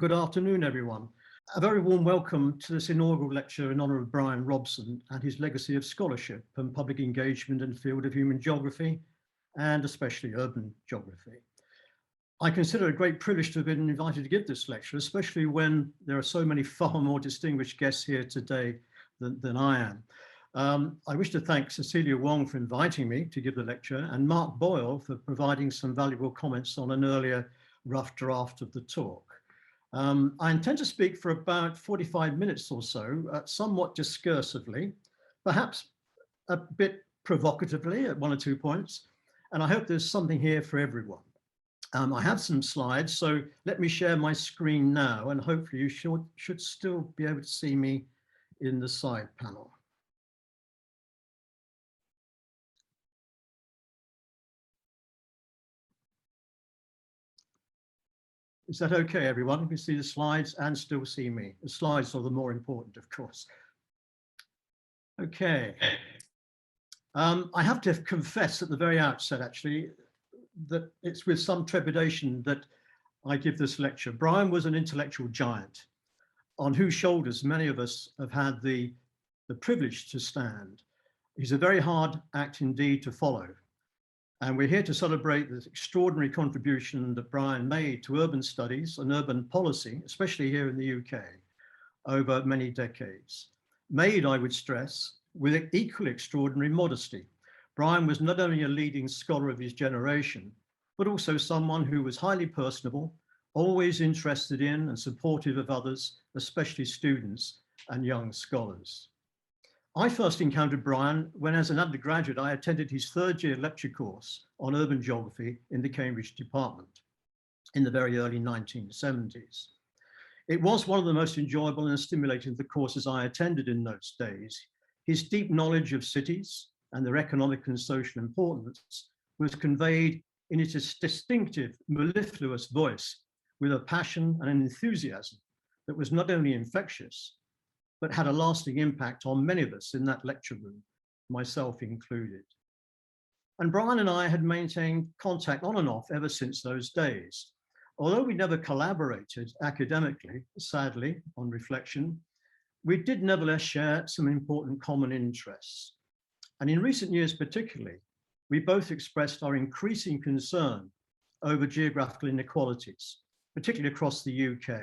Good afternoon, everyone. A very warm welcome to this inaugural lecture in honour of Brian Robson and his legacy of scholarship and public engagement in the field of human geography, and especially urban geography. I consider it a great privilege to have been invited to give this lecture, especially when there are so many far more distinguished guests here today than I am. I wish to thank Cecilia Wong for inviting me to give the lecture, and Mark Boyle for providing some valuable comments on an earlier rough draft of the talk. I intend to speak for about 45 minutes or so, somewhat discursively, perhaps a bit provocatively at one or two points, and I hope there's something here for everyone. I have some slides, so let me share my screen now, and hopefully you should still be able to see me in the side panel. Is that okay, everyone? You can see the slides and still see me. The slides are the more important, of course. Okay. I have to confess at the very outset, actually, that it's with some trepidation that I give this lecture. Brian was an intellectual giant on whose shoulders many of us have had the privilege to stand. He's a very hard act indeed to follow. And we're here to celebrate the extraordinary contribution that Brian made to urban studies and urban policy, especially here in the UK, over many decades. Made, I would stress, with equally extraordinary modesty. Brian was not only a leading scholar of his generation, but also someone who was highly personable, always interested in and supportive of others, especially students and young scholars. I first encountered Brian when, as an undergraduate, I attended his third-year lecture course on urban geography in the Cambridge department in the very early 1970s. It was one of the most enjoyable and stimulating of the courses I attended in those days. His deep knowledge of cities and their economic and social importance was conveyed in its distinctive, mellifluous voice with a passion and an enthusiasm that was not only infectious, but had a lasting impact on many of us in that lecture room, myself included. And Brian and I had maintained contact on and off ever since those days. Although we never collaborated academically, sadly, on reflection, we did nevertheless share some important common interests. And in recent years particularly, we both expressed our increasing concern over geographical inequalities, particularly across the UK,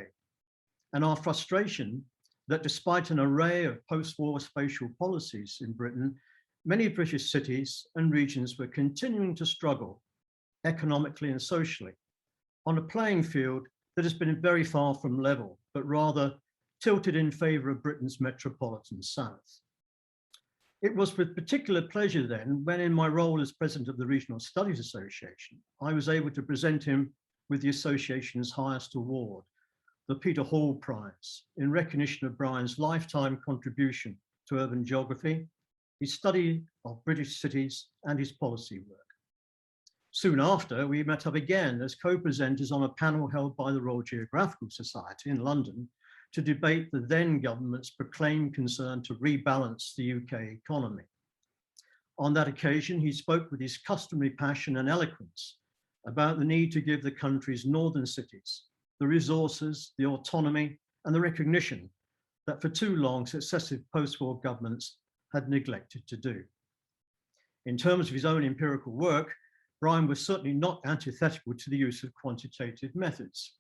and our frustration that despite an array of post-war spatial policies in Britain, many British cities and regions were continuing to struggle economically and socially on a playing field that has been very far from level, but rather tilted in favour of Britain's metropolitan south. It was with particular pleasure then, when in my role as president of the Regional Studies Association, I was able to present him with the association's highest award, the Peter Hall Prize, in recognition of Brian's lifetime contribution to urban geography, his study of British cities, and his policy work. Soon after, we met up again as co-presenters on a panel held by the Royal Geographical Society in London to debate the then government's proclaimed concern to rebalance the UK economy. On that occasion, he spoke with his customary passion and eloquence about the need to give the country's northern cities the resources, the autonomy, and the recognition that for too long successive post-war governments had neglected to do. In terms of his own empirical work, Brian was certainly not antithetical to the use of quantitative methods.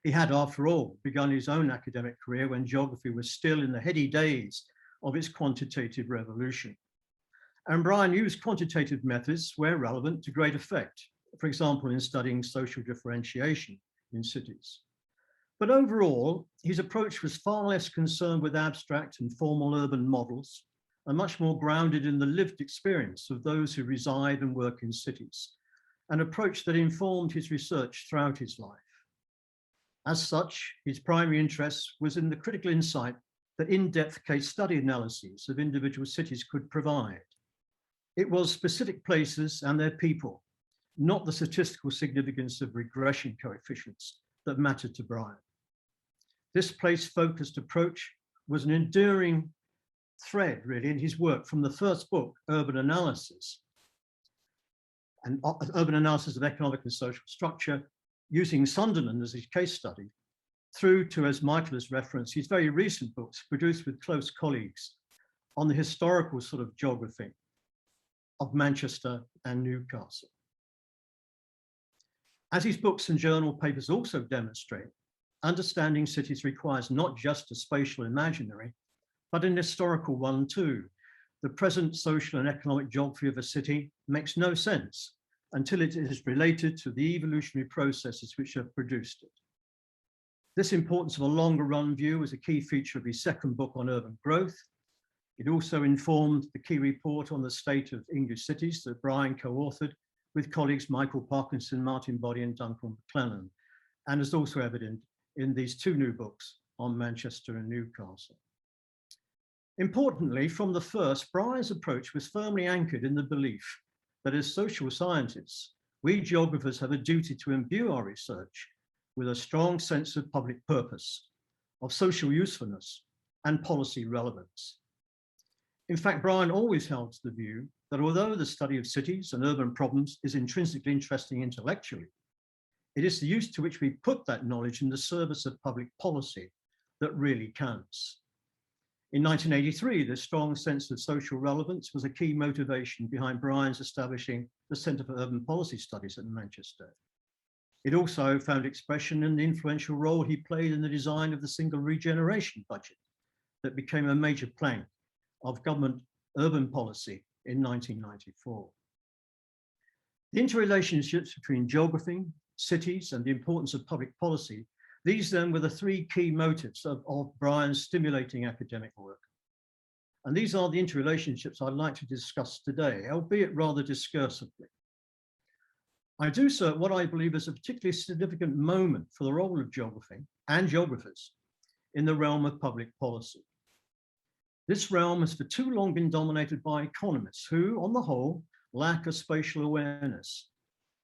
He had, after all, begun his own academic career when geography was still in the heady days of its quantitative revolution. And Brian used quantitative methods where relevant to great effect, for example, in studying social differentiation in cities. But overall, his approach was far less concerned with abstract and formal urban models and much more grounded in the lived experience of those who reside and work in cities, an approach that informed his research throughout his life. As such, his primary interest was in the critical insight that in-depth case study analyses of individual cities could provide. It was specific places and their people, not the statistical significance of regression coefficients, that mattered to Brian. This place-focused approach was an enduring thread, really, in his work from the first book, Urban Analysis, and Urban Analysis of Economic and Social Structure, using Sunderland as his case study, through to, as Michael has referenced, his very recent books produced with close colleagues on the historical sort of geography of Manchester and Newcastle. As his books and journal papers also demonstrate, understanding cities requires not just a spatial imaginary, but an historical one too. The present social and economic geography of a city makes no sense until it is related to the evolutionary processes which have produced it. This importance of a longer run view was a key feature of his second book on urban growth. It also informed the key report on the state of English cities that Brian co-authored with colleagues Michael Parkinson, Martin Boddy and Duncan McLennan, and is also evident in these two new books on Manchester and Newcastle. Importantly, from the first, Brian's approach was firmly anchored in the belief that as social scientists, we geographers have a duty to imbue our research with a strong sense of public purpose, of social usefulness and policy relevance. In fact, Brian always held to the view that although the study of cities and urban problems is intrinsically interesting intellectually, it is the use to which we put that knowledge in the service of public policy that really counts. In 1983, this strong sense of social relevance was a key motivation behind Brian's establishing the Centre for Urban Policy Studies at Manchester. It also found expression in the influential role he played in the design of the single regeneration budget that became a major plank of government urban policy in 1994. The interrelationships between geography, cities, and the importance of public policy, these then were the three key motives of Brian's stimulating academic work. And these are the interrelationships I'd like to discuss today, albeit rather discursively. I do so at what I believe is a particularly significant moment for the role of geography and geographers in the realm of public policy. This realm has for too long been dominated by economists who, on the whole, lack a spatial awareness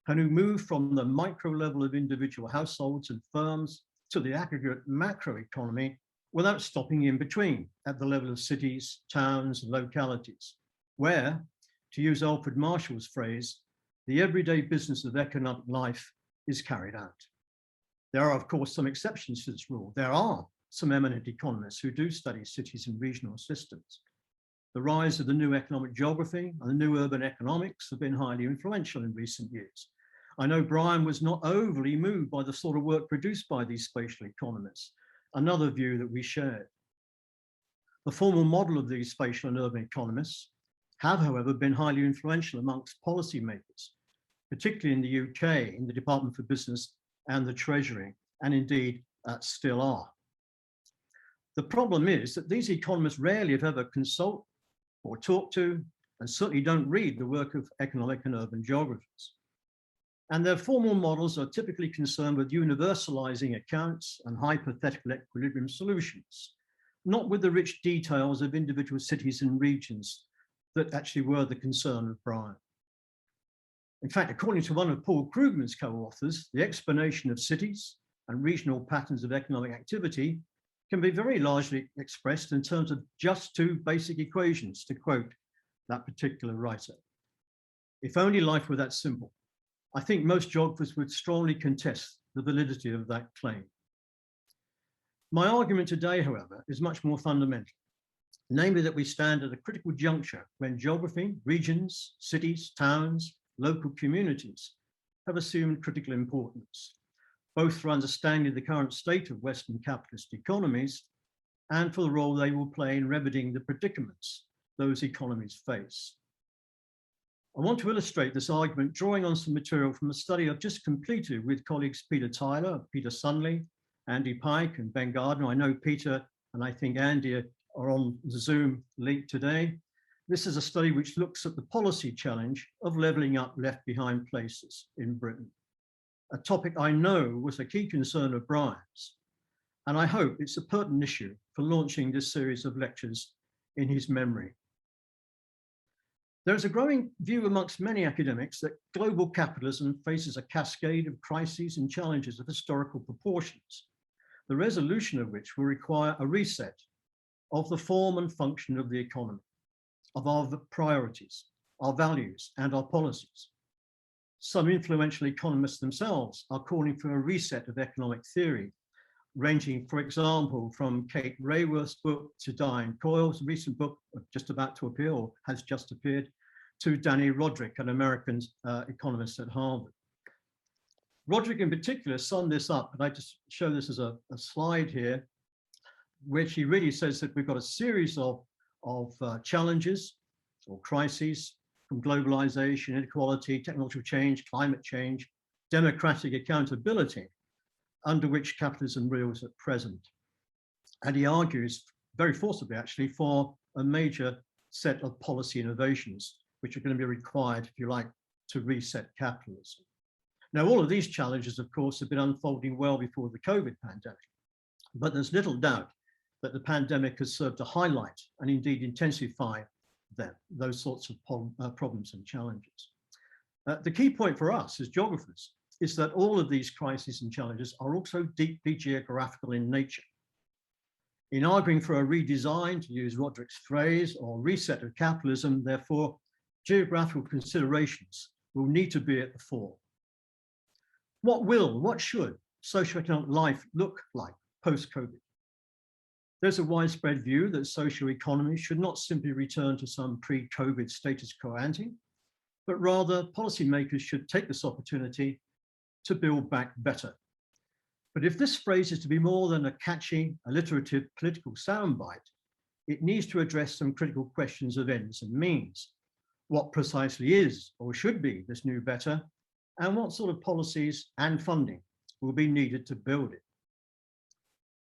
and who move from the micro level of individual households and firms to the aggregate macroeconomy without stopping in between at the level of cities, towns, and localities, where, to use Alfred Marshall's phrase, the everyday business of economic life is carried out. There are, of course, some exceptions to this rule. There are some eminent economists who do study cities and regional systems. The rise of the new economic geography and the new urban economics have been highly influential in recent years. I know Brian was not overly moved by the sort of work produced by these spatial economists, another view that we shared. The formal model of these spatial and urban economists have, however, been highly influential amongst policymakers, particularly in the UK, in the Department for Business and the Treasury, and indeed still are. The problem is that these economists rarely, if ever, consult or talk to, and certainly don't read the work of economic and urban geographers. And their formal models are typically concerned with universalizing accounts and hypothetical equilibrium solutions, not with the rich details of individual cities and regions that actually were the concern of Brian. In fact, according to one of Paul Krugman's co-authors, the explanation of cities and regional patterns of economic activity can be very largely expressed in terms of just two basic equations, to quote that particular writer. If only life were that simple. I think most geographers would strongly contest the validity of that claim. My argument today, however, is much more fundamental, namely that we stand at a critical juncture when geography, regions, cities, towns, local communities have assumed critical importance, both for understanding the current state of Western capitalist economies and for the role they will play in remedying the predicaments those economies face. I want to illustrate this argument drawing on some material from a study I've just completed with colleagues Peter Tyler, Peter Sunley, Andy Pike, and Ben Gardner. I know Peter and I think Andy are on the Zoom link today. This is a study which looks at the policy challenge of levelling up left behind places in Britain, a topic I know was a key concern of Brian's, and I hope it's a pertinent issue for launching this series of lectures in his memory. There is a growing view amongst many academics that global capitalism faces a cascade of crises and challenges of historical proportions, the resolution of which will require a reset of the form and function of the economy, of our priorities, our values, and our policies. Some influential economists themselves are calling for a reset of economic theory, ranging, for example, from Kate Raworth's book to Diane Coyle's recent book, just about to appear or has just appeared, to Danny Roderick, an American economist at Harvard. Roderick in particular summed this up, and I just show this as a slide here, which he really says that we've got a series of challenges or crises from globalization, inequality, technological change, climate change, democratic accountability, under which capitalism reels at present. And he argues very forcibly, actually, for a major set of policy innovations, which are going to be required, if you like, to reset capitalism. Now, all of these challenges, of course, have been unfolding well before the COVID pandemic, but there's little doubt that the pandemic has served to highlight and indeed intensify those sorts of problems and challenges. The key point for us as geographers is that all of these crises and challenges are also deeply geographical in nature. In arguing for a redesign, to use Roderick's phrase, or reset of capitalism, therefore, geographical considerations will need to be at the fore. What should socioeconomic life look like post-COVID? There's a widespread view that social economy should not simply return to some pre-COVID status quo ante, but rather policymakers should take this opportunity to build back better. But if this phrase is to be more than a catchy, alliterative political soundbite, it needs to address some critical questions of ends and means. What precisely is or should be this new better, and what sort of policies and funding will be needed to build it?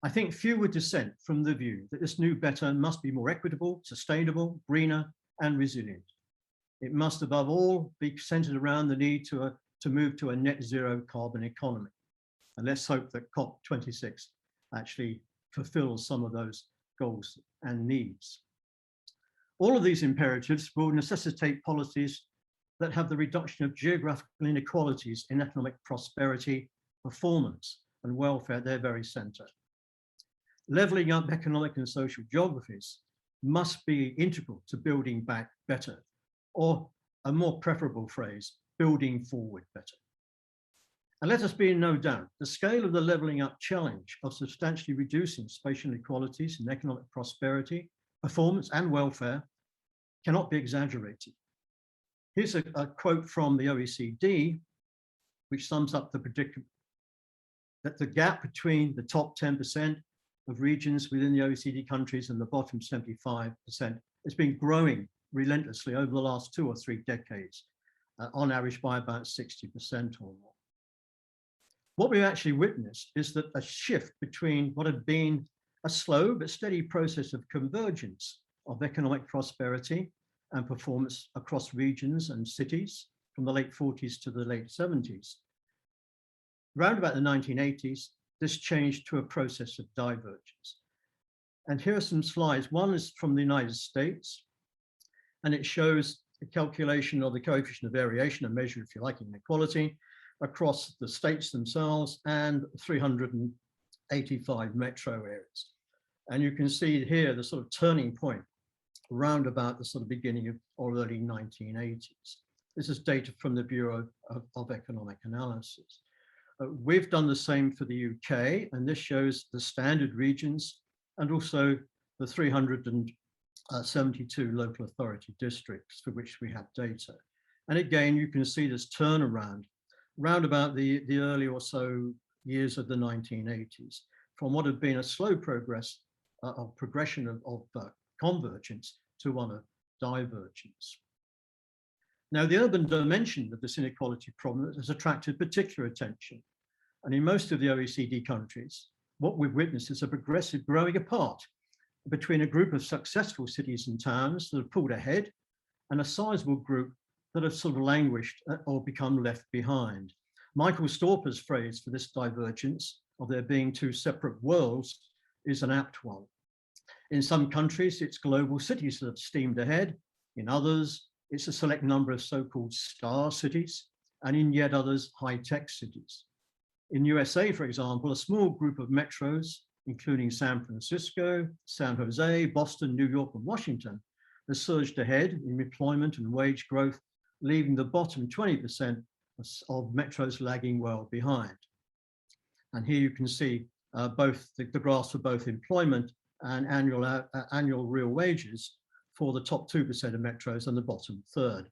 I think few would dissent from the view that this new better must be more equitable, sustainable, greener, and resilient. It must, above all, be centered around the need to move to a net zero carbon economy. And let's hope that COP26 actually fulfills some of those goals and needs. All of these imperatives will necessitate policies that have the reduction of geographical inequalities in economic prosperity, performance, and welfare at their very center. Leveling up economic and social geographies must be integral to building back better, or a more preferable phrase, building forward better. And let us be in no doubt, the scale of the leveling up challenge of substantially reducing spatial inequalities in economic prosperity, performance, and welfare cannot be exaggerated. Here's a quote from the OECD, which sums up the predicament that the gap between the top 10% of regions within the OECD countries and the bottom 75% has been growing relentlessly over the last 2 or 3 decades, on average by about 60% or more. What we actually witnessed is that a shift between what had been a slow but steady process of convergence of economic prosperity and performance across regions and cities from the late 40s to the late 70s. Round about the 1980s, this changed to a process of divergence. And here are some slides. One is from the United States, and it shows the calculation of the coefficient of variation, a measure, if you like, inequality across the states themselves and 385 metro areas. And you can see here the sort of turning point around about the sort of beginning of or early 1980s. This is data from the Bureau of Economic Analysis. We've done the same for the UK, and this shows the standard regions and also the 372 local authority districts for which we have data. And again, you can see this turnaround round about the early or so years of the 1980s, from what had been a slow progress of progression of convergence to one of divergence. Now, the urban dimension of this inequality problem has attracted particular attention. And in most of the OECD countries, what we've witnessed is a progressive growing apart between a group of successful cities and towns that have pulled ahead and a sizable group that have sort of languished or become left behind. Michael Storper's phrase for this divergence of there being 2 separate worlds is an apt one. In some countries, it's global cities that have steamed ahead. In others, it's a select number of so-called star cities, and in yet others, high-tech cities. In USA, for example, a small group of metros, including San Francisco, San Jose, Boston, New York, and Washington, has surged ahead in employment and wage growth, leaving the bottom 20% of metros lagging well behind. And here you can see both the graphs for both employment and annual real wages for the top 2% of metros and the bottom third.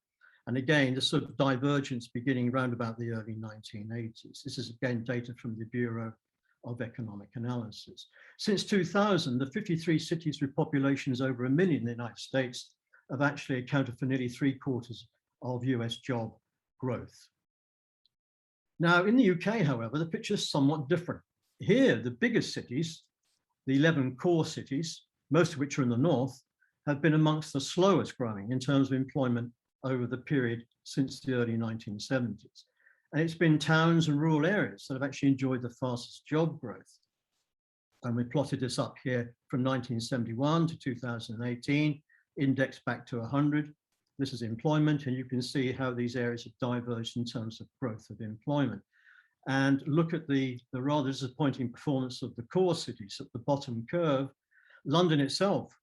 And again, the sort of divergence beginning around about the early 1980s. This is again data from the Bureau of Economic Analysis. Since 2000, the 53 cities with populations over 1 million in the United States have actually accounted for nearly 3/4 of US job growth. Now, in the UK, however, the picture is somewhat different. Here, the biggest cities, the 11 core cities, most of which are in the north, have been amongst the slowest growing in terms of employment over the period since the early 1970s. And it's been towns and rural areas that have actually enjoyed the fastest job growth. And we plotted this up here from 1971 to 2018, indexed back to 100. This is employment, and you can see how these areas have diverged in terms of growth of employment. And look at the rather disappointing performance of the core cities at the bottom curve. London itself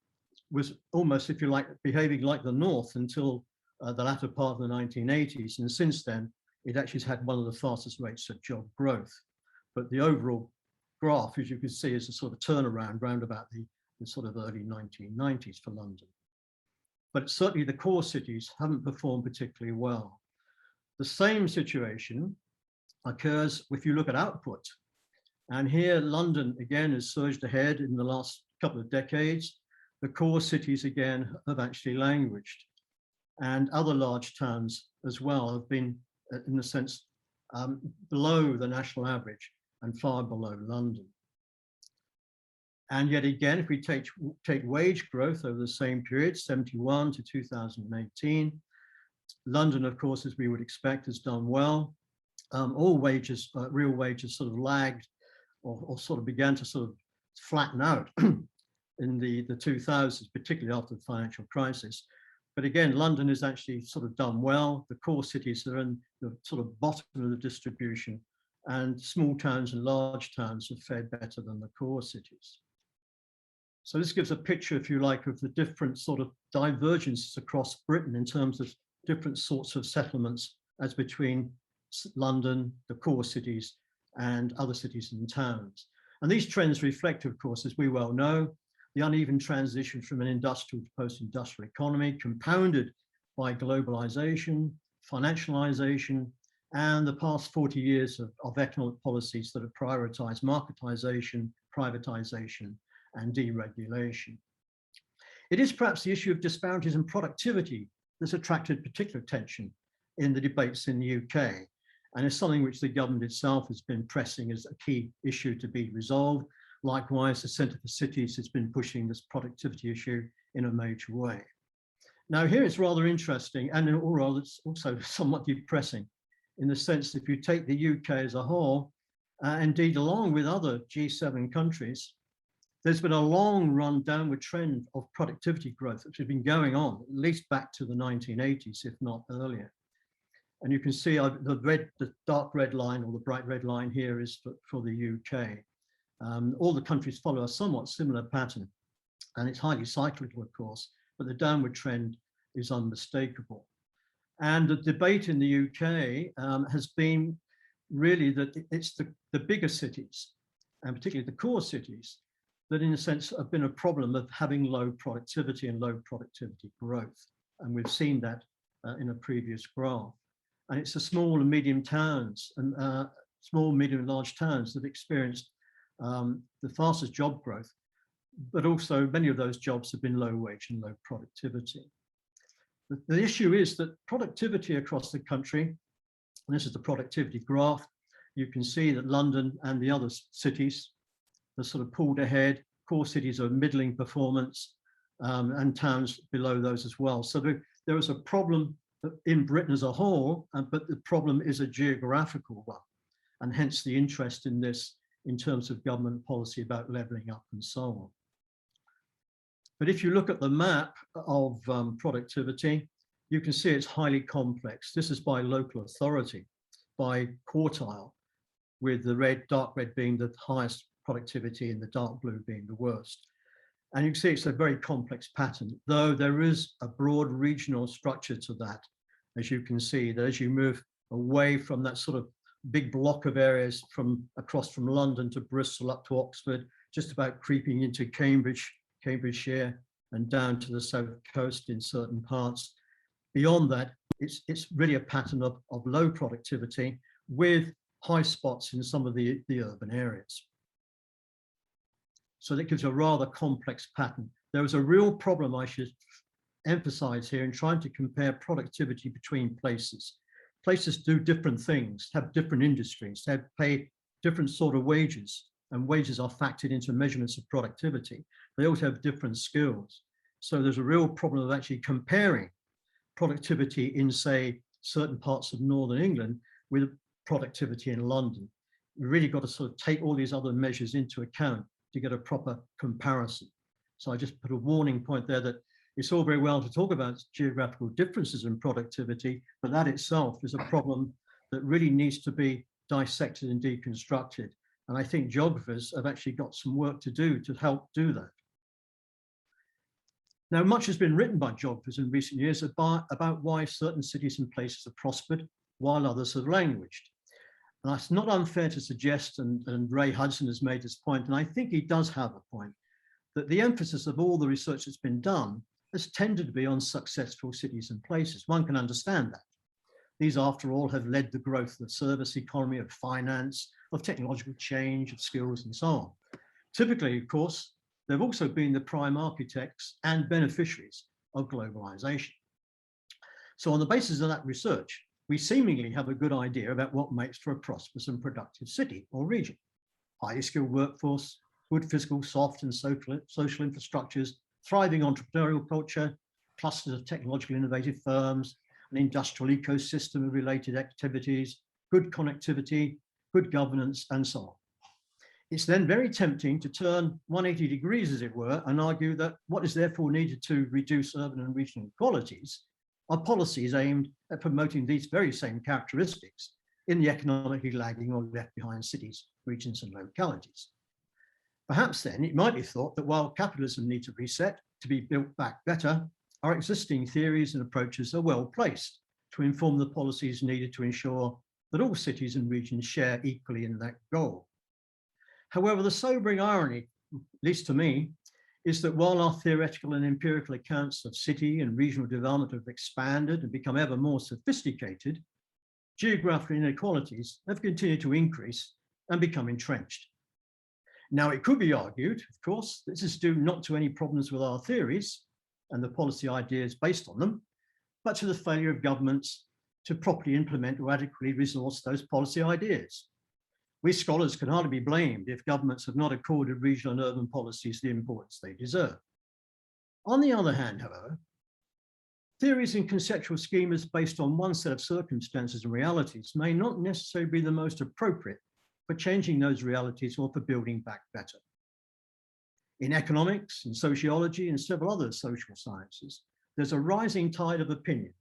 was almost, if you like, behaving like the north until the latter part of the 1980s. And since then, it actually has had one of the fastest rates of job growth. But the overall graph, as you can see, is a sort of turnaround round about the sort of early 1990s for London. But certainly the core cities haven't performed particularly well. The same situation occurs if you look at output. And here, London again has surged ahead in the last couple of decades. The core cities again have actually languished. And other large towns as well have been, in a sense, below the national average and far below London. And yet again, if we take wage growth over the same period, 71 to 2018, London, of course, as we would expect, has done well. All wages, real wages sort of lagged or sort of began to sort of flatten out in the 2000s, particularly after the financial crisis. But again, London has actually sort of done well. The core cities are in the sort of bottom of the distribution, and small towns and large towns have fared better than the core cities. So this gives a picture, if you like, of the different sort of divergences across Britain in terms of different sorts of settlements as between London, the core cities, and other cities and towns. And these trends reflect, of course, as we well know, the uneven transition from an industrial to post-industrial economy, compounded by globalization, financialization, and the past 40 years of economic policies that have prioritized marketization, privatization, and deregulation. It is perhaps the issue of disparities in productivity that's attracted particular attention in the debates in the UK, and is something which the government itself has been pressing as a key issue to be resolved. Likewise, the Centre for Cities has been pushing this productivity issue in a major way. Now here it's rather interesting, and overall it's also somewhat depressing, in the sense that if you take the UK as a whole, indeed along with other G7 countries, there's been a long run downward trend of productivity growth, which has been going on at least back to the 1980s, if not earlier. And you can see the dark red line or the bright red line here is for the UK. All the countries follow a somewhat similar pattern, and it's highly cyclical, of course, but the downward trend is unmistakable. And the debate in the UK has been really that it's the bigger cities, and particularly the core cities, that in a sense have been a problem of having low productivity and low productivity growth. And we've seen that in a previous graph. And it's the small and medium towns and small, medium and large towns that have experienced the fastest job growth, but also many of those jobs have been low wage and low productivity. The issue is that productivity across the country, and this is the productivity graph, you can see that London and the other cities are sort of pulled ahead. Core cities are middling performance, and towns below those as well. So there is a problem in Britain as a whole, but the problem is a geographical one, and hence the interest in this in terms of government policy about levelling up and so on. But if you look at the map of productivity, you can see it's highly complex. This is by local authority, by quartile, with the dark red being the highest productivity and the dark blue being the worst. And you can see it's a very complex pattern, though there is a broad regional structure to that, as you can see, that as you move away from that sort of big block of areas from across from London to Bristol up to Oxford, just about creeping into Cambridgeshire and down to the south coast in certain parts. Beyond that, it's really a pattern of low productivity with high spots in some of the urban areas. So that gives a rather complex pattern. There is a real problem I should emphasize here in trying to compare productivity between places. Places do different things, have different industries, they pay different sort of wages, and wages are factored into measurements of productivity. They also have different skills. So there's a real problem of actually comparing productivity in, say, certain parts of Northern England with productivity in London. We really got to sort of take all these other measures into account to get a proper comparison. So I just put a warning point there that it's all very well to talk about geographical differences in productivity, but that itself is a problem that really needs to be dissected and deconstructed. And I think geographers have actually got some work to do to help do that. Now, much has been written by geographers in recent years about why certain cities and places have prospered while others have languished. And it's not unfair to suggest, and Ray Hudson has made this point, and I think he does have a point, that the emphasis of all the research that's been done has tended to be on successful cities and places. One can understand that. These, after all, have led the growth of the service economy, of finance, of technological change, of skills, and so on. Typically, of course, they've also been the prime architects and beneficiaries of globalization. So on the basis of that research, we seemingly have a good idea about what makes for a prosperous and productive city or region. Highly skilled workforce, good physical, soft and social infrastructures, thriving entrepreneurial culture, clusters of technologically innovative firms, an industrial ecosystem of related activities, good connectivity, good governance, and so on. It's then very tempting to turn 180 degrees, as it were, and argue that what is therefore needed to reduce urban and regional inequalities are policies aimed at promoting these very same characteristics in the economically lagging or left behind cities, regions, and localities. Perhaps then it might be thought that while capitalism needs a reset to be built back better, our existing theories and approaches are well placed to inform the policies needed to ensure that all cities and regions share equally in that goal. However, the sobering irony, at least to me, is that while our theoretical and empirical accounts of city and regional development have expanded and become ever more sophisticated, geographical inequalities have continued to increase and become entrenched. Now, it could be argued, of course, this is due not to any problems with our theories and the policy ideas based on them, but to the failure of governments to properly implement or adequately resource those policy ideas. We scholars can hardly be blamed if governments have not accorded regional and urban policies the importance they deserve. On the other hand, however, theories and conceptual schemas based on one set of circumstances and realities may not necessarily be the most appropriate for changing those realities or for building back better. In economics and sociology and several other social sciences, there's a rising tide of opinion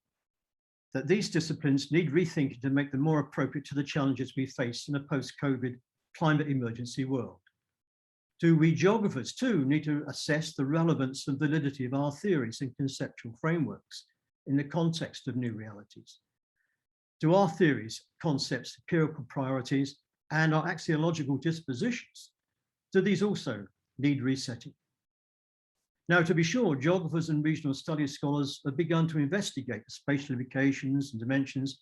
that these disciplines need rethinking to make them more appropriate to the challenges we face in a post-COVID climate emergency world. Do we geographers too need to assess the relevance and validity of our theories and conceptual frameworks in the context of new realities? Do our theories, concepts, empirical priorities, and our axiological dispositions, do these also need resetting? Now, to be sure, geographers and regional studies scholars have begun to investigate the spatial implications and dimensions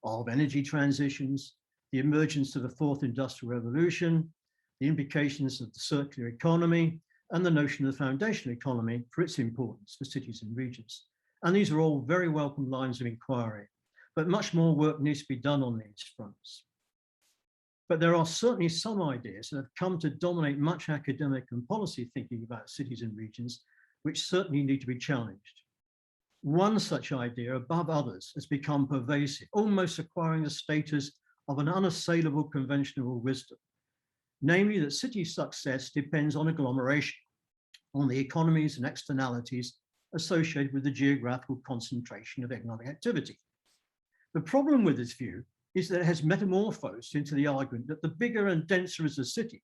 of energy transitions, the emergence of the fourth industrial revolution, the implications of the circular economy, and the notion of the foundational economy for its importance for cities and regions. And these are all very welcome lines of inquiry, but much more work needs to be done on these fronts. But there are certainly some ideas that have come to dominate much academic and policy thinking about cities and regions, which certainly need to be challenged. One such idea above others has become pervasive, almost acquiring the status of an unassailable conventional wisdom, namely that city success depends on agglomeration, on the economies and externalities associated with the geographical concentration of economic activity. The problem with this view is that it has metamorphosed into the argument that the bigger and denser is a city,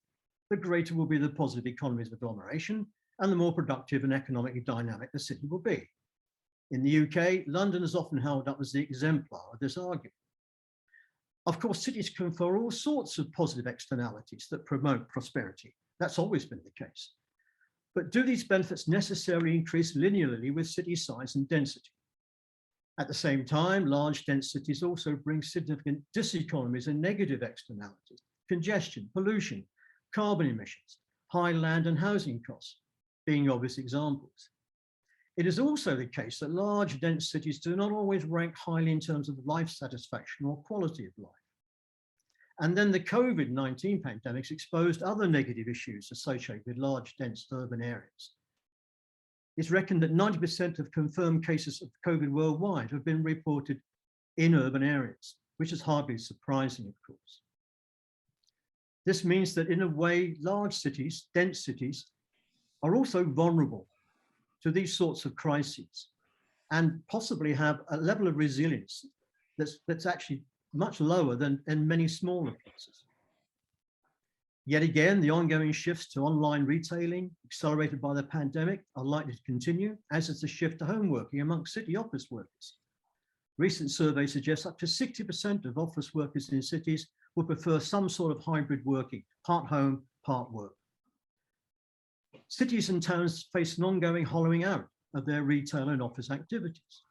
the greater will be the positive economies of agglomeration and the more productive and economically dynamic the city will be. In the UK, London is often held up as the exemplar of this argument. Of course, cities confer all sorts of positive externalities that promote prosperity. That's always been the case. But do these benefits necessarily increase linearly with city size and density? At the same time, large dense cities also bring significant diseconomies and negative externalities: congestion, pollution, carbon emissions, high land and housing costs being obvious examples. It is also the case that large dense cities do not always rank highly in terms of life satisfaction or quality of life. And then the COVID-19 pandemics exposed other negative issues associated with large, dense urban areas. It's reckoned that 90% of confirmed cases of COVID worldwide have been reported in urban areas, which is hardly surprising, of course. This means that in a way, large cities, dense cities, are also vulnerable to these sorts of crises and possibly have a level of resilience that's actually much lower than in many smaller places. Yet again, the ongoing shifts to online retailing, accelerated by the pandemic, are likely to continue, as is the shift to home working amongst city office workers. Recent surveys suggest up to 60% of office workers in cities would prefer some sort of hybrid working, part home, part work. Cities and towns face an ongoing hollowing out of their retail and office activities.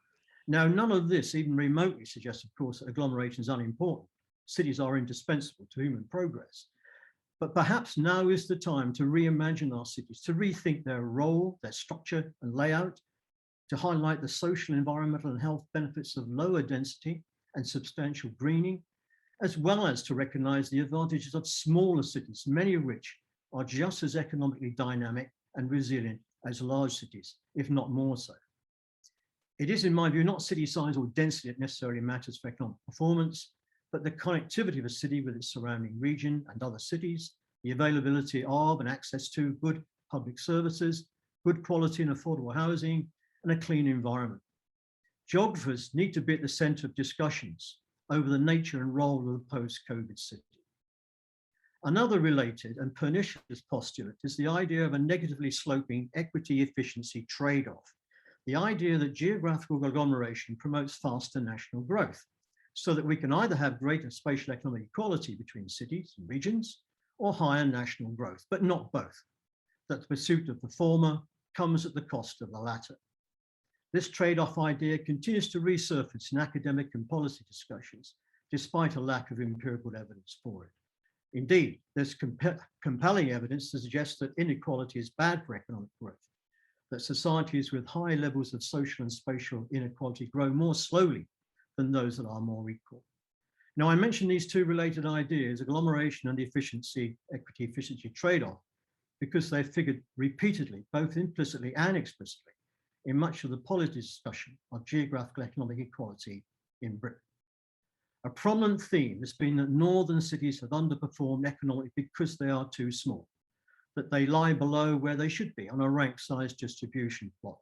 Now, none of this even remotely suggests, of course, that agglomeration is unimportant. Cities are indispensable to human progress. But perhaps now is the time to reimagine our cities, to rethink their role, their structure and layout, to highlight the social, environmental and health benefits of lower density and substantial greening, as well as to recognize the advantages of smaller cities, many of which are just as economically dynamic and resilient as large cities, if not more so. It is, in my view, not city size or density that necessarily matters for economic performance, but the connectivity of a city with its surrounding region and other cities, the availability of and access to good public services, good quality and affordable housing, and a clean environment. Geographers need to be at the center of discussions over the nature and role of the post-COVID city. Another related and pernicious postulate is the idea of a negatively sloping equity efficiency trade-off. The idea that geographical agglomeration promotes faster national growth, so that we can either have greater spatial economic equality between cities and regions, or higher national growth, but not both. That the pursuit of the former comes at the cost of the latter. This trade-off idea continues to resurface in academic and policy discussions, despite a lack of empirical evidence for it. Indeed, there's compelling evidence to suggest that inequality is bad for economic growth, that societies with high levels of social and spatial inequality grow more slowly than those that are more equal. Now, I mentioned these two related ideas, agglomeration and equity efficiency trade-off, because they've figured repeatedly, both implicitly and explicitly, in much of the policy discussion of geographical economic equality in Britain. A prominent theme has been that northern cities have underperformed economically because they are too small, that they lie below where they should be on a rank size distribution plot.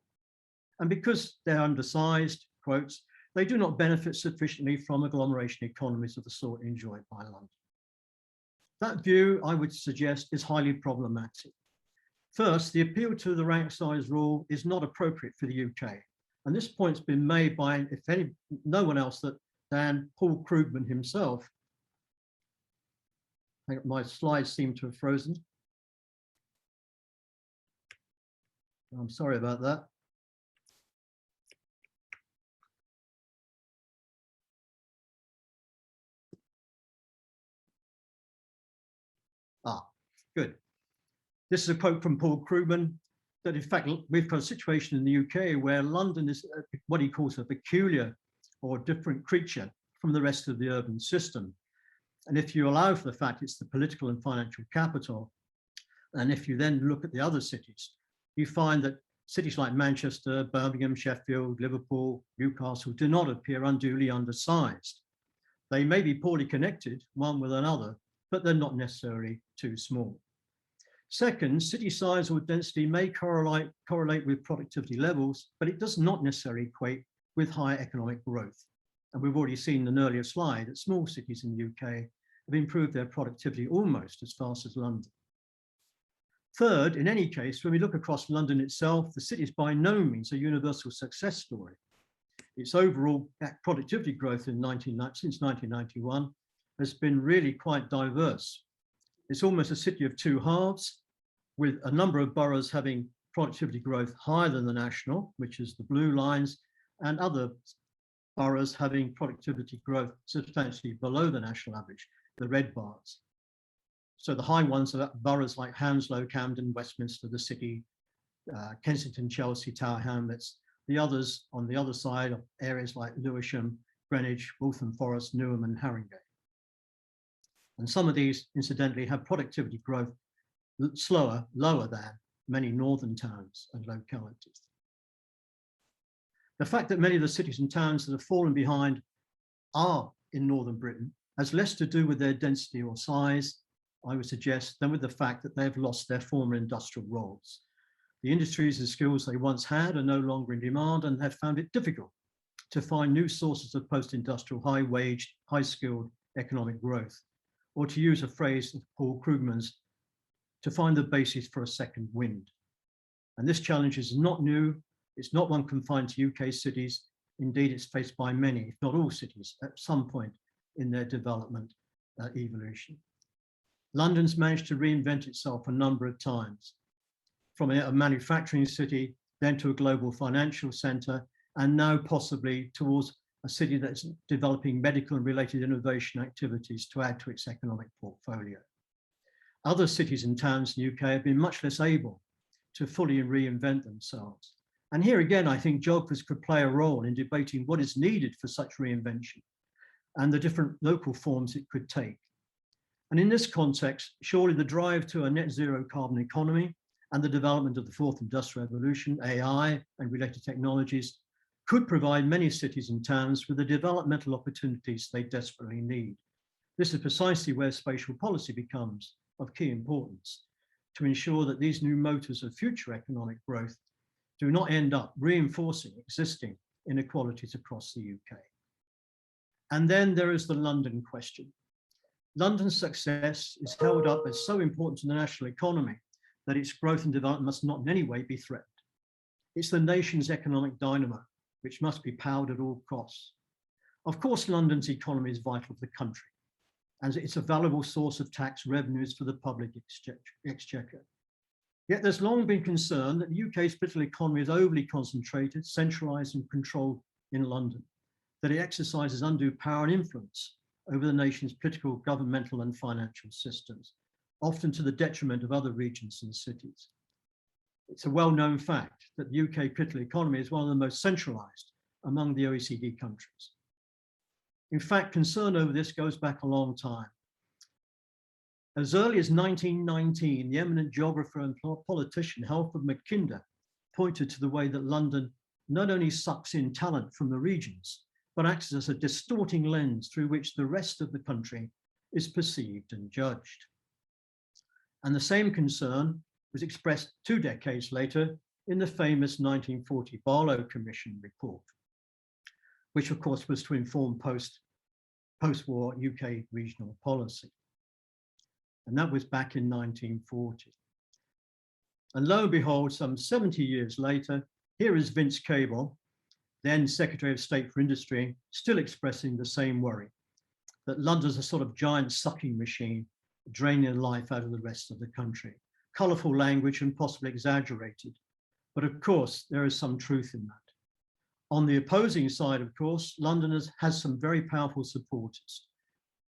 And because they're undersized, quotes, they do not benefit sufficiently from agglomeration economies of the sort enjoyed by London. That view, I would suggest, is highly problematic. First, the appeal to the rank size rule is not appropriate for the UK. And this point's been made by, no one else than Paul Krugman himself. I think my slides seem to have frozen. I'm sorry about that. Good. This is a quote from Paul Krugman, that in fact, we've got a situation in the UK where London is what he calls a peculiar or different creature from the rest of the urban system. And if you allow for the fact it's the political and financial capital, and if you then look at the other cities, you find that cities like Manchester, Birmingham, Sheffield, Liverpool, Newcastle do not appear unduly undersized. They may be poorly connected one with another, but they're not necessarily too small. Second, city size or density may correlate with productivity levels, but it does not necessarily equate with higher economic growth. And we've already seen in an earlier slide that small cities in the UK have improved their productivity almost as fast as London. Third, in any case, when we look across London itself, the city is by no means a universal success story. Its overall productivity growth since 1991 has been really quite diverse. It's almost a city of two halves, with a number of boroughs having productivity growth higher than the national, which is the blue lines, and other boroughs having productivity growth substantially below the national average, the red bars. So the high ones are boroughs like Hounslow, Camden, Westminster, the City, Kensington, Chelsea, Tower Hamlets. The others on the other side are areas like Lewisham, Greenwich, Waltham Forest, Newham and Haringey. And some of these, incidentally, have productivity growth lower than many northern towns and localities. The fact that many of the cities and towns that have fallen behind are in northern Britain has less to do with their density or size, I would suggest, than with the fact that they've lost their former industrial roles. The industries and skills they once had are no longer in demand and have found it difficult to find new sources of post-industrial, high-waged, high-skilled economic growth, or to use a phrase of Paul Krugman's, to find the basis for a second wind. And this challenge is not new. It's not one confined to UK cities. Indeed, it's faced by many, if not all cities, at some point in their development evolution. London's managed to reinvent itself a number of times, from a manufacturing city, then to a global financial centre, and now possibly towards a city that's developing medical and related innovation activities to add to its economic portfolio. Other cities and towns in the UK have been much less able to fully reinvent themselves. And here again, I think geographers could play a role in debating what is needed for such reinvention and the different local forms it could take. And in this context, surely the drive to a net zero carbon economy and the development of the fourth industrial revolution, AI and related technologies, could provide many cities and towns with the developmental opportunities they desperately need. This is precisely where spatial policy becomes of key importance, to ensure that these new motors of future economic growth do not end up reinforcing existing inequalities across the UK. And then there is the London question. London's success is held up as so important to the national economy that its growth and development must not in any way be threatened. It's the nation's economic dynamo, which must be powered at all costs. Of course, London's economy is vital to the country, and it's a valuable source of tax revenues for the public exchequer. Yet there's long been concern that the UK's political economy is overly concentrated, centralised and controlled in London, that it exercises undue power and influence over the nation's political, governmental and financial systems, often to the detriment of other regions and cities. It's a well-known fact that the UK political economy is one of the most centralised among the OECD countries. In fact, concern over this goes back a long time. As early as 1919, the eminent geographer and politician Halford Mackinder pointed to the way that London not only sucks in talent from the regions, but acts as a distorting lens through which the rest of the country is perceived and judged. And the same concern was expressed 2 decades later in the famous 1940 Barlow Commission report, which of course was to inform post-war UK regional policy. And that was back in 1940. And lo and behold, some 70 years later, here is Vince Cable, then Secretary of State for Industry, still expressing the same worry, that London's a sort of giant sucking machine, draining life out of the rest of the country. Colourful language and possibly exaggerated. But of course, there is some truth in that. On the opposing side, of course, London has some very powerful supporters.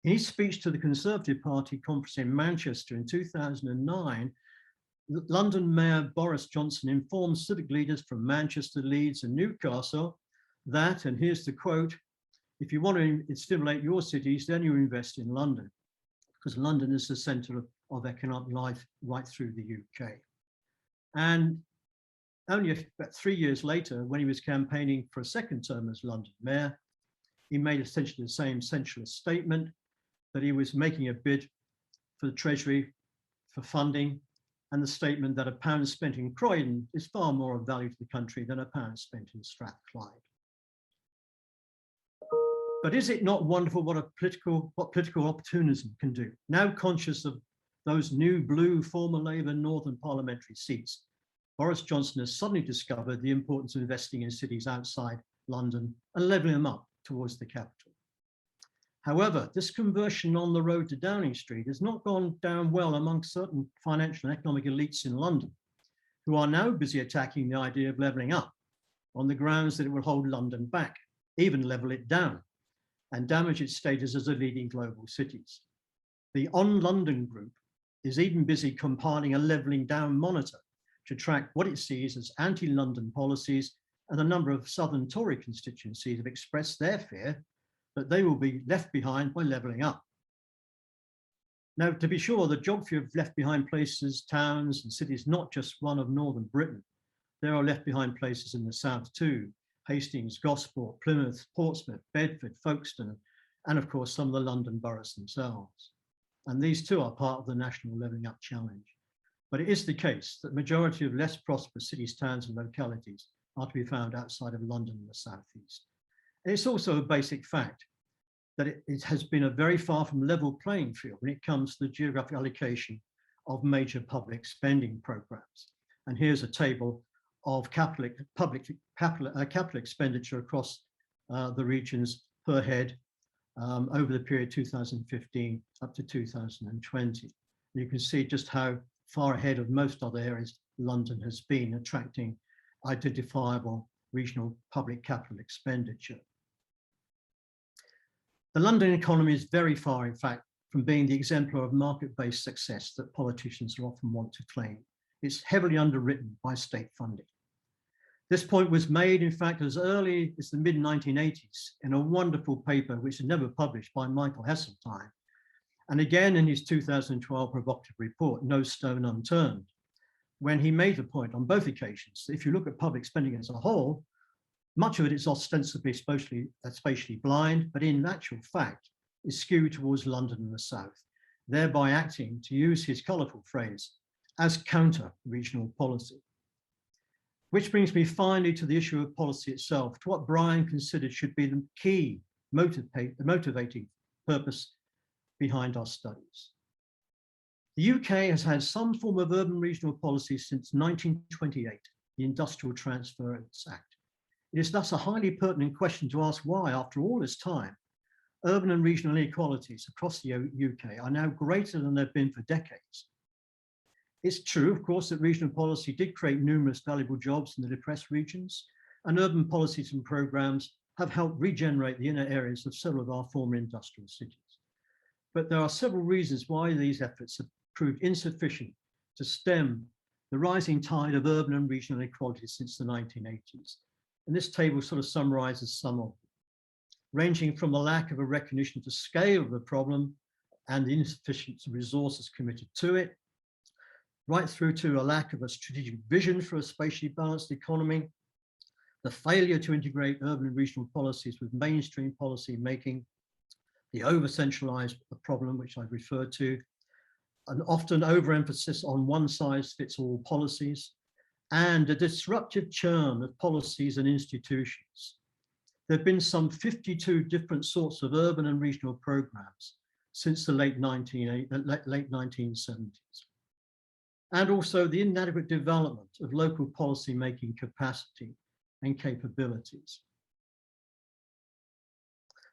In his speech to the Conservative Party conference in Manchester in 2009, London Mayor Boris Johnson informed civic leaders from Manchester, Leeds and Newcastle that, and here's the quote, if you want to stimulate your cities, then you invest in London, because London is the centre of economic life right through the UK. And only about 3 years later, when he was campaigning for a second term as London Mayor, he made essentially the same centralist statement, that he was making a bid for the Treasury for funding, and the statement that £1 spent in Croydon is far more of value to the country than £1 spent in Strathclyde. But is it not wonderful what political opportunism can do? Now conscious of those new blue former Labour Northern parliamentary seats, Boris Johnson has suddenly discovered the importance of investing in cities outside London and levelling them up towards the capital. However, this conversion on the road to Downing Street has not gone down well among certain financial and economic elites in London, who are now busy attacking the idea of levelling up on the grounds that it will hold London back, even level it down, and damage its status as a leading global city. The On London group is even busy compiling a levelling down monitor to track what it sees as anti-London policies, and a number of Southern Tory constituencies have expressed their fear that they will be left behind by levelling up. Now, to be sure, the geography of left behind places, towns and cities, not just one of Northern Britain. There are left behind places in the south too: Hastings, Gosport, Plymouth, Portsmouth, Bedford, Folkestone, and of course some of the London boroughs themselves. And these too are part of the national levelling up challenge. But it is the case that the majority of less prosperous cities, towns and localities are to be found outside of London and the southeast. And it's also a basic fact that it has been a very far from level playing field when it comes to the geographic allocation of major public spending programs. And here's a table of capital expenditure across the regions per head over the period 2015 up to 2020. You can see just how far ahead of most other areas London has been, attracting identifiable regional public capital expenditure. The London economy is very far, in fact, from being the exemplar of market-based success that politicians often want to claim. It's heavily underwritten by state funding. This point was made, in fact, as early as the mid-1980s in a wonderful paper which was never published by Michael Heseltine, and again in his 2012 provocative report, No Stone Unturned, when he made the point on both occasions that if you look at public spending as a whole, much of it is ostensibly spatially blind, but in actual fact is skewed towards London and the south, thereby acting, to use his colourful phrase, as counter-regional policy. Which brings me finally to the issue of policy itself, to what Brian considered should be the key motivating purpose behind our studies. The UK has had some form of urban regional policy since 1928, the Industrial Transference Act. It is thus a highly pertinent question to ask why, after all this time, urban and regional inequalities across the UK are now greater than they've been for decades. It's true, of course, that regional policy did create numerous valuable jobs in the depressed regions, and urban policies and programs have helped regenerate the inner areas of several of our former industrial cities. But there are several reasons why these efforts have proved insufficient to stem the rising tide of urban and regional inequality since the 1980s. And this table sort of summarizes some of them, ranging from the lack of a recognition of the scale of the problem and the insufficient resources committed to it, right through to a lack of a strategic vision for a spatially balanced economy, the failure to integrate urban and regional policies with mainstream policy making, the over-centralized problem, which I've referred to, an often overemphasis on one-size-fits-all policies, and a disruptive churn of policies and institutions. There have been some 52 different sorts of urban and regional programs since the late 1970s. And also the inadequate development of local policy making capacity and capabilities.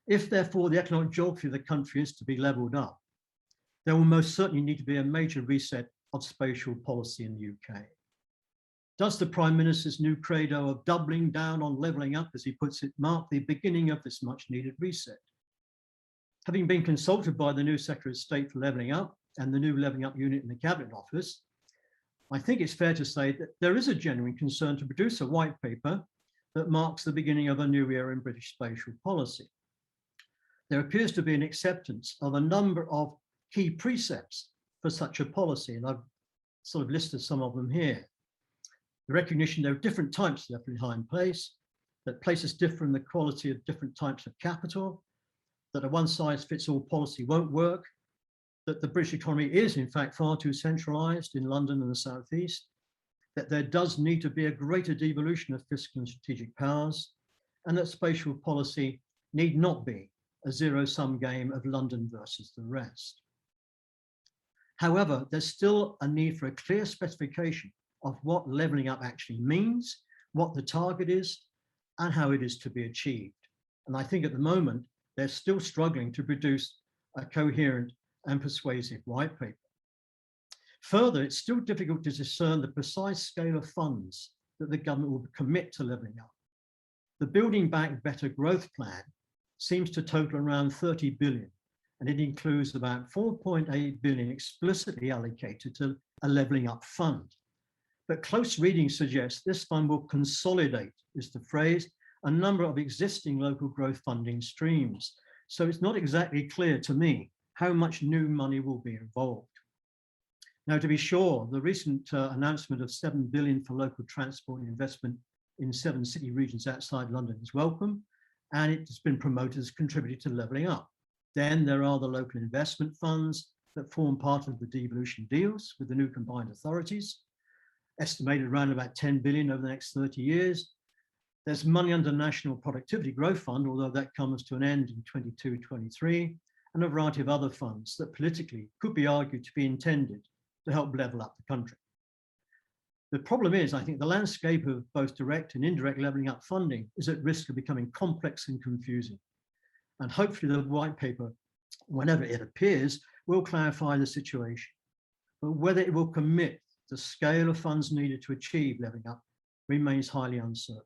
If therefore the economic geography of the country is to be leveled up, there will most certainly need to be a major reset of spatial policy in the UK. Does the Prime Minister's new credo of doubling down on levelling up, as he puts it, mark the beginning of this much needed reset? Having been consulted by the new Secretary of State for Levelling Up and the new Levelling Up unit in the Cabinet Office, I think it's fair to say that there is a genuine concern to produce a white paper that marks the beginning of a new era in British spatial policy. There appears to be an acceptance of a number of key precepts for such a policy, and I've sort of listed some of them here. The recognition there are different types of left behind place, that places differ in the quality of different types of capital, that a one-size-fits-all policy won't work, that the British economy is in fact far too centralised in London and the southeast, that there does need to be a greater devolution of fiscal and strategic powers, and that spatial policy need not be a zero-sum game of London versus the rest. However, there's still a need for a clear specification of what levelling up actually means, what the target is, and how it is to be achieved. And I think at the moment, they're still struggling to produce a coherent and persuasive white paper. Further, it's still difficult to discern the precise scale of funds that the government will commit to levelling up. The Building Back Better Growth Plan seems to total around 30 billion, and it includes about 4.8 billion explicitly allocated to a levelling up fund. But close reading suggests this fund will consolidate, is the phrase, a number of existing local growth funding streams. So it's not exactly clear to me how much new money will be involved. Now, to be sure, the recent announcement of 7 billion for local transport and investment in 7 city regions outside London is welcome, and it has been promoted as contributing to levelling up. Then there are the local investment funds that form part of the devolution deals with the new combined authorities, estimated around about 10 billion over the next 30 years. There's money under National Productivity Growth Fund, although that comes to an end in 22-23, and a variety of other funds that politically could be argued to be intended to help level up the country. The problem is, I think the landscape of both direct and indirect levelling up funding is at risk of becoming complex and confusing. And hopefully the white paper, whenever it appears, will clarify the situation. But whether it will commit the scale of funds needed to achieve levelling up remains highly uncertain.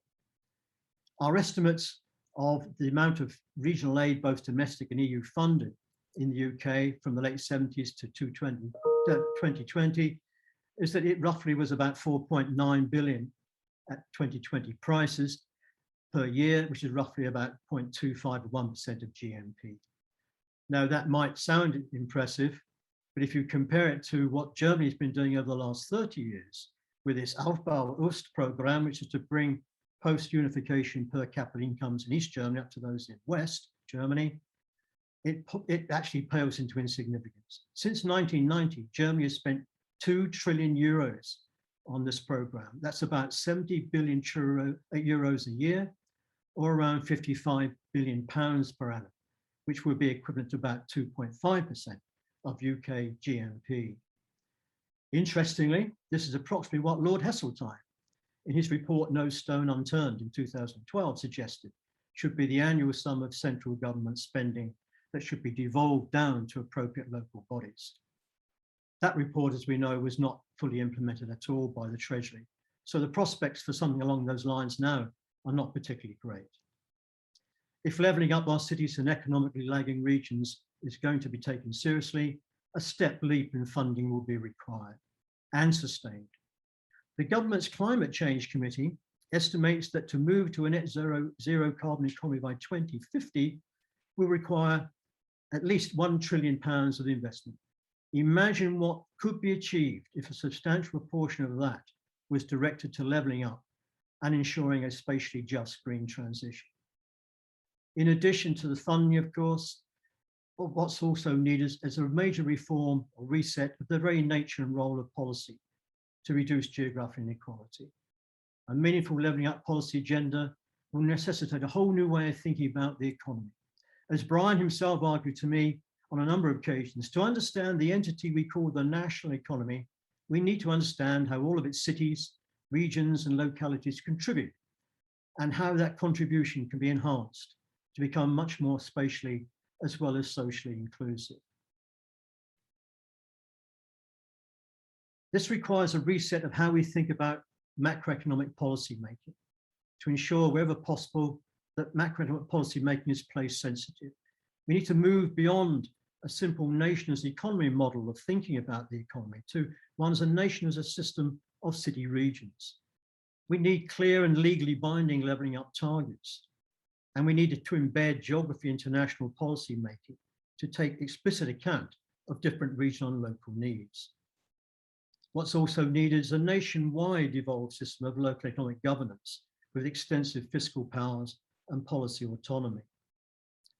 Our estimates of the amount of regional aid, both domestic and EU funded in the UK from the late 70s to 2020, is that it roughly was about 4.9 billion at 2020 prices per year, which is roughly about 0.25 or 1% of GNP. Now that might sound impressive, but if you compare it to what Germany's been doing over the last 30 years with its Aufbau Ost program, which is to bring post-unification per capita incomes in East Germany up to those in West Germany, it actually pales into insignificance. Since 1990, Germany has spent 2 trillion euros on this program. That's about 70 billion euros a year, or around 55 billion pounds per annum, which would be equivalent to about 2.5% of UK GNP. Interestingly, this is approximately what Lord Heseltine, in his report No Stone Unturned in 2012, suggested should be the annual sum of central government spending that should be devolved down to appropriate local bodies. That report, as we know, was not fully implemented at all by the Treasury. So the prospects for something along those lines now are not particularly great. If levelling up our cities and economically lagging regions is going to be taken seriously, a step leap in funding will be required and sustained. The government's Climate Change Committee estimates that to move to a net zero carbon economy by 2050 will require at least £1 trillion of investment. Imagine what could be achieved if a substantial proportion of that was directed to levelling up and ensuring a spatially just green transition. In addition to the funding, of course, what's also needed is a major reform or reset of the very nature and role of policy to reduce geographic inequality. A meaningful levelling up policy agenda will necessitate a whole new way of thinking about the economy. As Brian himself argued to me on a number of occasions, to understand the entity we call the national economy, we need to understand how all of its cities, regions, and localities contribute, and how that contribution can be enhanced to become much more spatially as well as socially inclusive. This requires a reset of how we think about macroeconomic policy making to ensure wherever possible that macroeconomic policy making is place sensitive. We need to move beyond a simple nation as economy model of thinking about the economy to one as a nation as a system of city regions. We need clear and legally binding levelling up targets. And we needed to embed geography into national policy making to take explicit account of different regional and local needs. What's also needed is a nationwide evolved system of local economic governance with extensive fiscal powers and policy autonomy,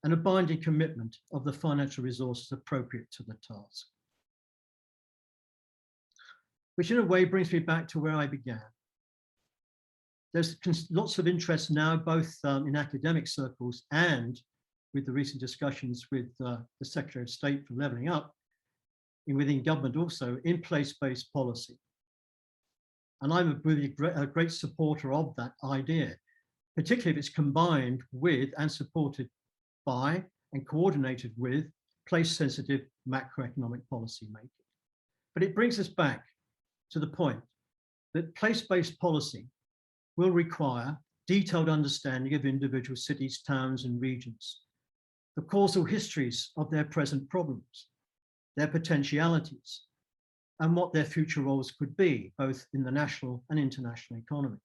and a binding commitment of the financial resources appropriate to the task. Which in a way brings me back to where I began. There's lots of interest now, both in academic circles and with the recent discussions with the Secretary of State for levelling up, and within government also, in place-based policy. And I'm a great supporter of that idea, particularly if it's combined with and supported by and coordinated with place-sensitive macroeconomic policy making. But it brings us back to the point that place-based policy will require detailed understanding of individual cities, towns, and regions, the causal histories of their present problems, their potentialities, and what their future roles could be, both in the national and international economy.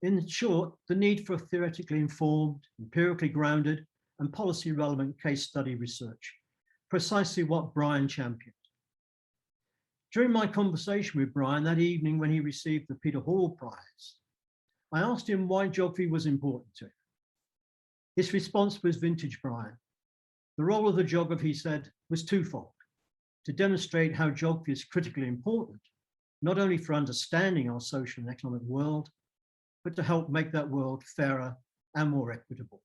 In short, the need for theoretically informed, empirically grounded, and policy relevant case study research, precisely what Brian championed. During my conversation with Brian that evening when he received the Peter Hall Prize, I asked him why geography was important to him. His response was vintage Brian. The role of the geographer, he said, was twofold: to demonstrate how geography is critically important, not only for understanding our social and economic world, but to help make that world fairer and more equitable.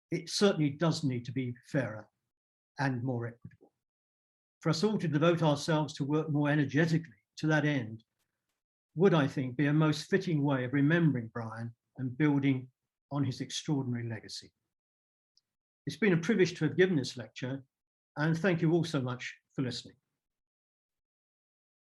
It certainly does need to be fairer and more equitable. For us all to devote ourselves to work more energetically to that end would, I think, be a most fitting way of remembering Brian and building on his extraordinary legacy. It's been a privilege to have given this lecture, and thank you all so much for listening.